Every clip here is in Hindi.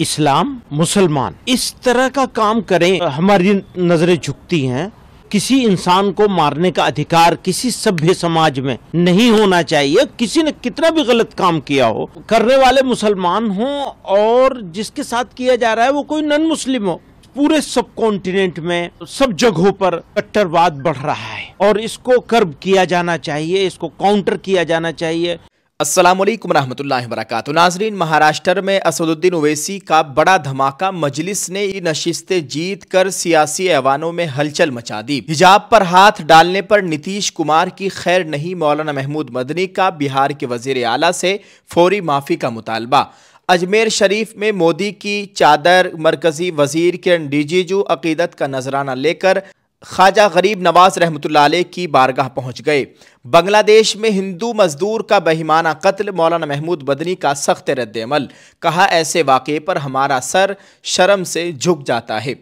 इस्लाम, मुसलमान इस तरह का काम करें, हमारी नजरें झुकती हैं। किसी इंसान को मारने का अधिकार किसी सभ्य समाज में नहीं होना चाहिए। किसी ने कितना भी गलत काम किया हो, करने वाले मुसलमान हो और जिसके साथ किया जा रहा है वो कोई नॉन मुस्लिम हो। पूरे सब कॉन्टिनेंट में सब जगहों पर कट्टरवाद बढ़ रहा है और इसको कर्ब किया जाना चाहिए, इसको काउंटर किया जाना चाहिए। अस्सलाम वालेकुम रहमतुल्लाहि व बरकातुहू। नाज़रीन, महाराष्ट्र में असदुद्दीन ओवैसी का बड़ा धमाका। मजलिस ने ये नशिस्तें जीत कर सियासी ऐवानों में हलचल मचा दी। हिजाब पर हाथ डालने पर नीतीश कुमार की खैर नहीं। मौलाना महमूद मदनी का बिहार के वजीर आला से फौरी माफी का मुतालबा। अजमेर शरीफ में मोदी की चादर। मरकजी वजीर किरण रिजिजू अकीदत का नजराना लेकर ख्वाजा गरीब नवाज रहमतुल्लाह अलैह की बारगाह पहुंच गए। बांग्लादेश में हिंदू मजदूर का बेईमाना कत्ल। मौलाना महमूद मदनी का सख्त रद्द-ए-अमल। कहा, ऐसे वाक़े पर हमारा सर शर्म से झुक जाता है।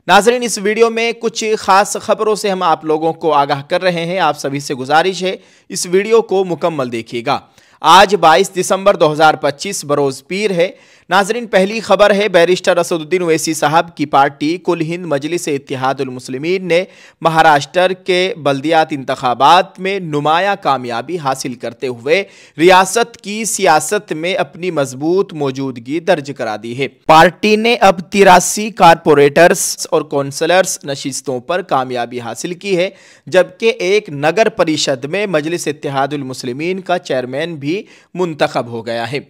नाज़रीन, इस वीडियो में कुछ खास खबरों से हम आप लोगों को आगाह कर रहे हैं। आप सभी से गुजारिश है इस वीडियो को मुकम्मल देखिएगा। आज 22 दिसंबर 2025 बरोज़ पीर है। नाजरीन, पहली खबर है, बैरिस्टर असदुद्दीन ओवैसी साहब की पार्टी कुल हिंद मजलिस इत्तेहादुल मुस्लिमीन ने महाराष्ट्र के बल्दियात इंतखाबात में नुमाया कामयाबी हासिल करते हुए रियासत की सियासत में अपनी मजबूत मौजूदगी दर्ज करा दी है। पार्टी ने अब 83 कारपोरेटर्स और कौंसलर्स नशिस्तों पर कामयाबी हासिल की है, जबकि एक नगर परिषद में मजलिस इत्तेहादुल मुस्लिमीन का चेयरमैन भी मुंतखब हो गया है।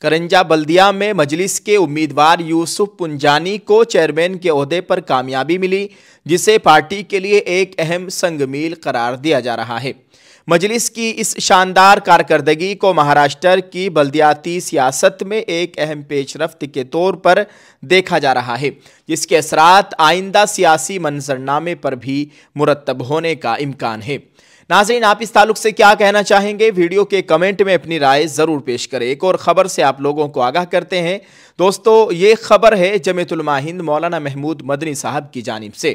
करंजा बल्दिया में मजलिस के उम्मीदवार यूसुफ पुंजानी को चेयरमैन के ओहदे पर कामयाबी मिली, जिसे पार्टी के लिए एक अहम संगमील करार दिया जा रहा है। मजलिस की इस शानदार कारकर्दगी को महाराष्ट्र की बल्दियाती सियासत में एक अहम पेशरफ्त के तौर पर देखा जा रहा है, जिसके असरात आइंदा सियासी मंजरनामे पर भी मुरतब होने का इम्कान है। नाज़रीन, आप इस ताल्लुक से क्या कहना चाहेंगे? वीडियो के कमेंट में अपनी राय ज़रूर पेश करें। एक और ख़बर से आप लोगों को आगाह करते हैं। दोस्तों, ये खबर है जमीयत उलमा हिंद मौलाना महमूद मदनी साहब की जानिब से।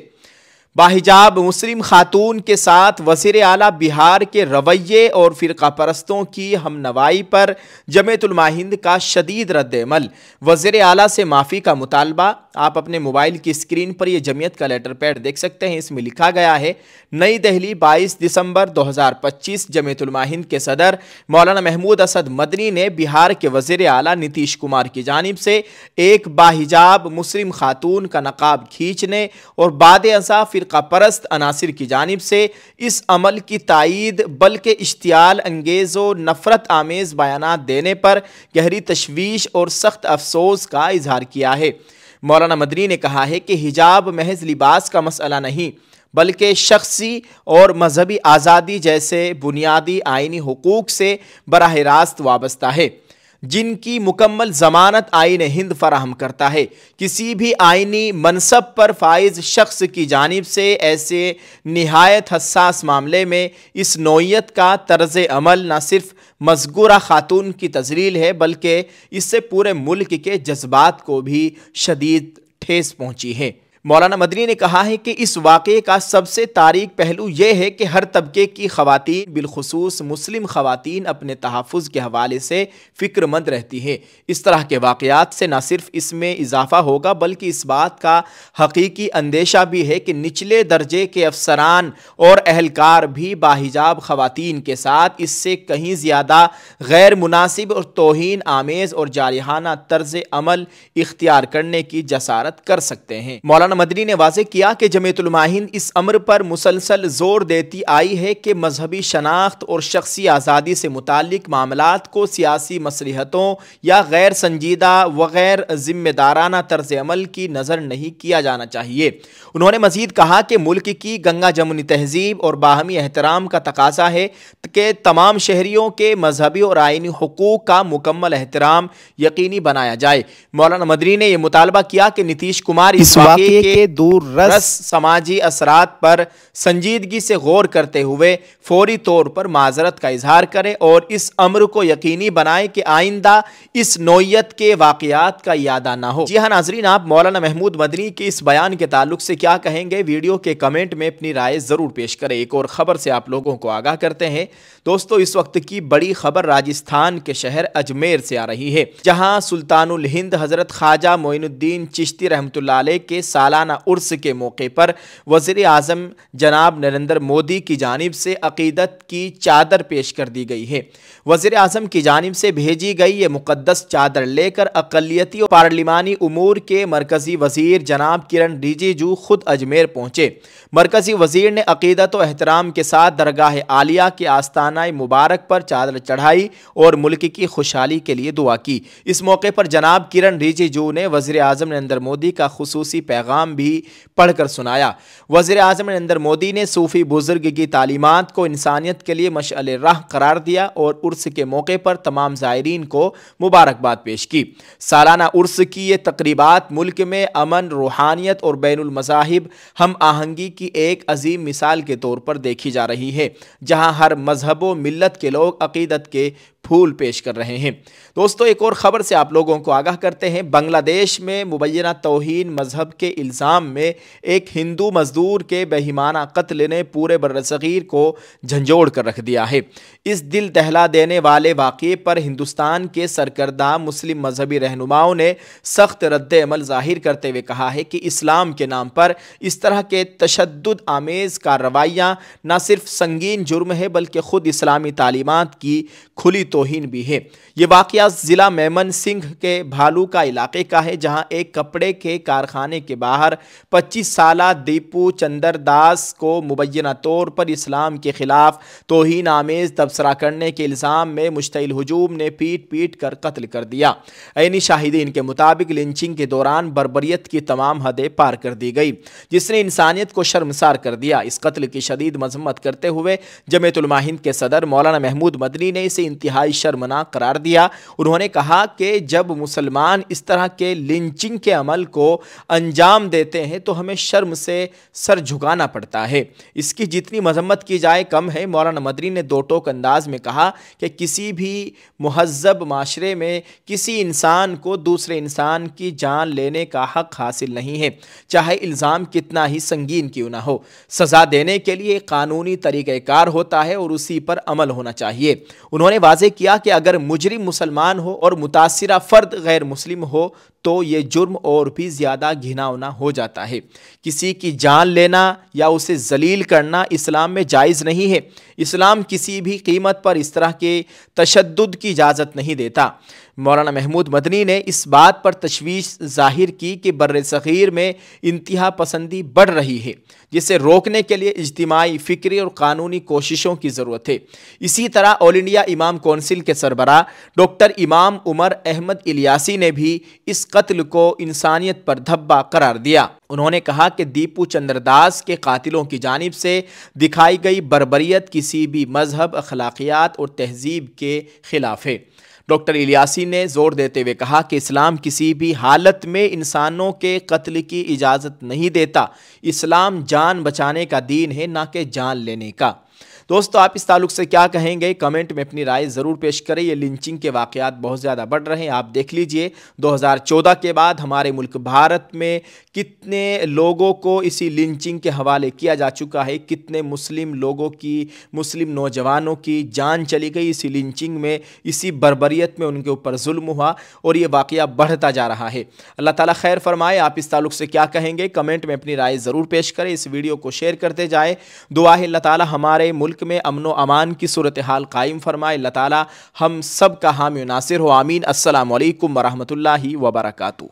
बाहिजाब मुस्लिम खातून के साथ वज़ीर आला बिहार के रवैये और फ़िरका परस्तों की हमनवाई पर जमीयत उलमा हिंद का शदीद रद्द-ए-अमल। वज़ीर आला से माफ़ी का मुतालबा। आप अपने मोबाइल की स्क्रीन पर यह जमीयत का लेटर पैड देख सकते हैं। इसमें लिखा गया है, नई दिल्ली 22 दिसंबर 2025। जमीयत उलमा हिंद के सदर मौलाना महमूद असद मदनी ने बिहार के वज़ीर आला नीतीश कुमार की जानिब से एक बाहिजाब मुस्लिम खातून का नकाब खींचने और बाद-ए-अज़ा फ़िरका परस्त अनासिर की जानिब से इस अमल की तायीद बल्कि इश्तियाल अंगेज़ व नफ़रत आमेज़ बयानात देने पर गहरी तशवीश और सख्त अफसोस का इजहार किया है। मौलाना मदनी ने कहा है कि हिजाब महज लिबास का मसला नहीं, बल्कि शख्सी और मजहबी आज़ादी जैसे बुनियादी आइनी हुकूक से बराह रास्त वाबस्ता है, जिनकी मुकम्मल ज़मानत आइन हिंद फराहम करता है। किसी भी आइनी मनसब पर फाइज शख्स की जानिब से ऐसे निहायत हसास मामले में इस नौइयत का तर्ज अमल न सिर्फ मज़कूरा खातून की तज़लील है, बल्कि इससे पूरे मुल्क के जज्बात को भी शदीद ठेस पहुँची है। मौलाना मदनी ने कहा है कि इस वाक़े का सबसे तारीक पहलू यह है कि हर तबके की ख़वातीन, बिलखुसूस मुस्लिम ख़वातीन, अपने तहफ़्फ़ुज़ के हवाले से फ़िक्रमंद रहती है। इस तरह के वाक़यात से न सिर्फ इसमें इजाफ़ा होगा, बल्कि इस बात का हकीकी अंदेशा भी है कि निचले दर्जे के अफसरान और अहलकार भी बाहिजाब ख़वातीन के साथ इससे कहीं ज़्यादा गैर मुनासिब और तौहीन आमेज़ और जारिहाना तर्ज़ अमल इख्तियार करने की जसारत कर सकते हैं। मौलाना मदनी ने वाज़ेह किया कि जमीयत उलमा हिंद इस अमर पर मुसलसल जोर देती आई है कि मजहबी शनाख्त और शख्सी आज़ादी से मुताल्लिक मामलात को सियासी मसलहतों या गैर संजीदा व गैर जिम्मेदाराना तर्ज अमल की नज़र नहीं किया जाना चाहिए। उन्होंने मजीद कहा कि मुल्क की गंगा जमुनी तहजीब और बाहमी एहतराम का तकाजा है कि तमाम शहरियों के मजहबी और आइनी हुकूक का मुकम्मल एहतराम यकीनी बनाया जाए। मौलाना मदनी ने यह मुतालबा किया कि नीतीश कुमार इस वाक़े के दूररस समाजी असरात पर संजीदगी से गौर करते हुए फौरी तौर पर माजरत का इजहार करें और इस अम्र को यकीनी बनाएं कि आइंदा इस नौयत के वाक़यात का यादा ना हो। जी हाँ नाजरीन, आप मौलाना महमूद मदनी के इस बयान के ताल्लुक से क्या कहेंगे? वीडियो के कमेंट में अपनी राय ज़रूर पेश करें। एक और ख़बर से आप लोगों को आगाह करते हैं। दोस्तों, इस वक्त की बड़ी खबर राजस्थान के शहर अजमेर से आ रही है, जहाँ सुल्तानुल हिंद हज़रत ख्वाजा मोइनुद्दीन चिश्ती रहमतुल्लाह अलैह के सालाना उर्स के मौके पर वज़ीर आज़म जनाब नरेंद्र मोदी की जानिब से अक़ीदत की चादर पेश कर दी गई है। वज़ीर आज़म की जानिब से भेजी गई ये मुक़द्दस चादर लेकर अक़लियती और पार्लिमानी उमूर के मरकज़ी वज़ीर जनाब किरण रिजिजू खुद अजमेर पहुँचे। मरकज़ी वज़ीर ने अक़ीदत व एहतराम के साथ दरगाह आलिया के आस्ताना मुबारक पर चादर चढ़ाई और मुल्क की खुशहाली के लिए दुआ की। इस मौके पर जनाब किरण रिजिजू ने वज़ीर आज़म नरेंद्र मोदी का खुसूसी पैगाम भी पढ़कर सुनाया। वज़ीर आज़म नरेंद्र मोदी ने सूफ़ी बुज़ुर्ग की तालीमात को इंसानियत के लिए मशअल राह करार दिया और उर्स के मौके पर तमाम ज़ायरीन को मुबारकबाद पेश की। सालाना उर्स की ये तक़रीबात मुल्क में अमन, रूहानियत और बैनुल मज़ाहिब हम आहंगी की एक अजीम मिसाल के तौर पर देखी जा रही है, जहाँ हर मजहब व मिल्लत के लोग अक़ीदत के फूल पेश कर रहे हैं। दोस्तों, एक और ख़बर से आप लोगों को आगाह करते हैं। बांग्लादेश में मुबैना तौहीन मजहब के इल्ज़ाम में एक हिंदू मजदूर के बेईमाना कत्ल ने पूरे बर्रसगीर को झंझोड़ कर रख दिया है। इस दिल दहला देने वाले वाक़ये पर हिंदुस्तान के सरकर्दा मुस्लिम मजहबी रहनुमाओं ने सख्त रद्द अमल ज़ाहिर करते हुए कहा है कि इस्लाम के नाम पर इस तरह के तशद्दुद आमेज़ कार्रवाइयाँ न सिर्फ संगीन जुर्म है बल्कि ख़ुद इस्लामी तालीमात की खुली तौहीन भी है। ये वाक़या ज़िला मेमन सिंह के भालू का इलाके का है, जहाँ एक कपड़े के कारखाने के बाहर 25 साला दीपू चंदर दास को मुबैना तौर पर इस्लाम के ख़िलाफ़ तौहीन आमेज़ तबसरा करने के इल्ज़ाम में मुश्तइल हुजूम ने पीट पीट कर कत्ल कर दिया। ऐनी शाहिदीन के मुताबिक लिंचिंग के दौरान बर्बरियत की तमाम हदें पार कर दी गई, जिसने इंसानियत को शर्मसार कर दिया। इस कत्ल की शदीद मज़म्मत करते हुए जमीयत उलमा हिंद के सदर मौलाना महमूद मदनी ने इसे इंतहाई शर्मनाक करार दिया। उन्होंने कहा कि जब मुसलमान इस तरह के लिंचिंग के अमल को अंजाम देते हैं तो हमें शर्म से सर झुकाना पड़ता है। इसकी जितनी मजम्मत की जाए कम है। मौलाना मदनी ने दो टोक अंदाज में कहा कि किसी भी मुहज़्ज़ब माशरे में किसी इंसान को दूसरे इंसान की जान लेने का हक हासिल नहीं है, चाहे इल्ज़ाम कितना ही संगीन क्यों ना हो। सज़ा देने के लिए कानूनी तरीक़ाकार होता है और उसी पर अमल होना चाहिए। उन्होंने वाज़ेह किया कि अगर मुजरिम मुसलमान हो और मुतासिरा फ़र्द गैर मुस्लिम हो तो ये जुर्म और भी ज़्यादा घिनौना हो जाता है। किसी की जान लेना या उसे जलील करना इस्लाम में जायज़ नहीं है। इस्लाम किसी भी कीमत पर इस तरह के तशद्दुद की इजाज़त नहीं देता। मौलाना महमूद मदनी ने इस बात पर तशवीश जाहिर की कि बर्रसगीर में इंतहा पसंदी बढ़ रही है, जिसे रोकने के लिए इज्तिमाई, फ़िक्री और कानूनी कोशिशों की ज़रूरत है। इसी तरह ऑल इंडिया इमाम कौंसिल के सरबराह डॉक्टर इमाम उमर अहमद इलियासी ने भी इस कत्ल को इंसानियत पर धब्बा करार दिया। उन्होंने कहा कि दीपू चंद्रदास के कातिलों की जानिब से दिखाई गई बर्बरियत किसी भी मजहब, अखलाकियात और तहजीब के खिलाफ है। डॉक्टर इलियासी ने जोर देते हुए कहा कि इस्लाम किसी भी हालत में इंसानों के कत्ल की इजाज़त नहीं देता। इस्लाम जान बचाने का दीन है, ना कि जान लेने का। दोस्तों, आप इस ताल्लुक से क्या कहेंगे? कमेंट में अपनी राय ज़रूर पेश करें। ये लिंचिंग के वाक़यात बहुत ज़्यादा बढ़ रहे हैं। आप देख लीजिए 2014 के बाद हमारे मुल्क भारत में कितने लोगों को इसी लिंचिंग के हवाले किया जा चुका है। कितने मुस्लिम लोगों की, मुस्लिम नौजवानों की जान चली गई इसी लिंचिंग में, इसी बर्बरियत में उनके ऊपर जुल्म हुआ और ये वाक़या बढ़ता जा रहा है। अल्लाह ताला खैर फरमाए। आप इस ताल्लुक से क्या कहेंगे? कमेंट में अपनी राय ज़रूर पेश करें। इस वीडियो को शेयर करते जाएँ। दुआ है अल्लाह ताला हमारे मुल्क में अमन व अमान की सूरत हाल कायम फरमाए। अल्लाह ताला हम सब का हामी नासिर हो। आमीन। अस्सलामु अलैकुम व रहमतुल्लाहि व बरकातुहू।